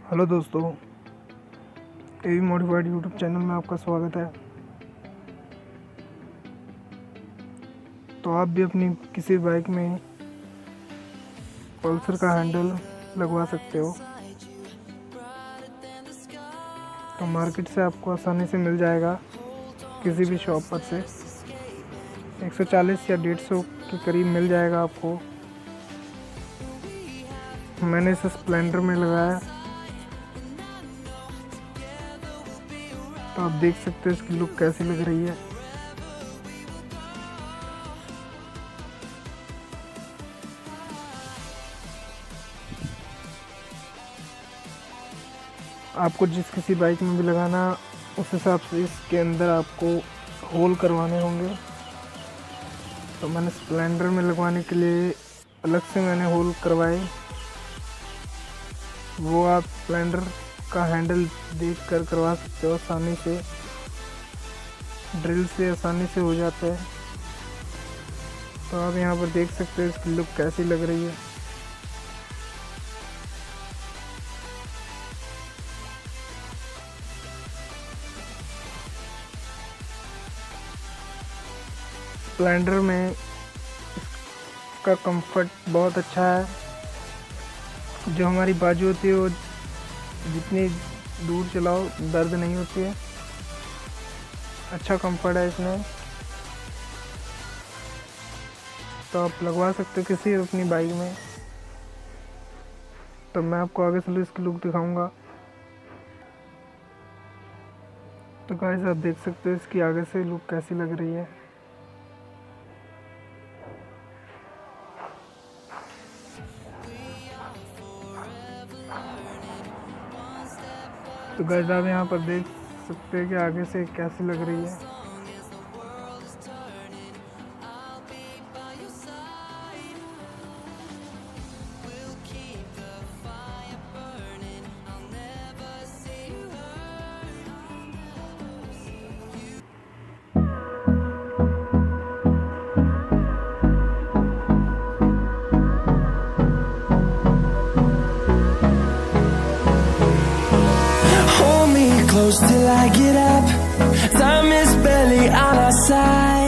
Hello दोस्तों, एवी modified YouTube channel में आपका स्वागत है। तो आप भी अपनी किसी बाइक में पल्सर का हैंडल लगवा सकते हो। तो मार्केट से आपको आसानी से मिल जाएगा, किसी भी शॉप पर से 140 या 150 के करीब मिल जाएगा आपको। मैंने इसे स्प्लेंडर में लगाया, तो आप देख सकते हो इसकी लुक कैसी लग रही है। आपको जिस किसी बाइक में भी लगाना, उस हिसाब से इसके अंदर आपको होल करवाने होंगे। तो मैंने स्प्लेंडर में लगवाने के लिए अलग से मैंने होल करवाए। वो आप स्प्लेंडर का हैंडल देख कर करवा सकते हो, आसानी से ड्रिल से आसानी से हो जाता है। तो आप यहाँ पर देख सकते हो इसकी लुक कैसी लग रही है। स्प्लेंडर में इसका कंफर्ट बहुत अच्छा है। जो हमारी बाजू होती है वो जितनी दूर चलाओ दर्द नहीं होती है। अच्छा कंफर्ट है इसमें, तो आप लगवा सकते हो किसी अपनी बाइक में। तो मैं आपको आगे से इसकी लुक दिखाऊंगा। तो गाइस आप देख सकते हो इसकी आगे से लुक कैसी लग रही है। तो गाइस आप यहाँ पर देख सकते हैं कि आगे से कैसी लग रही है। Hold me close till I get up. Time is barely on our side.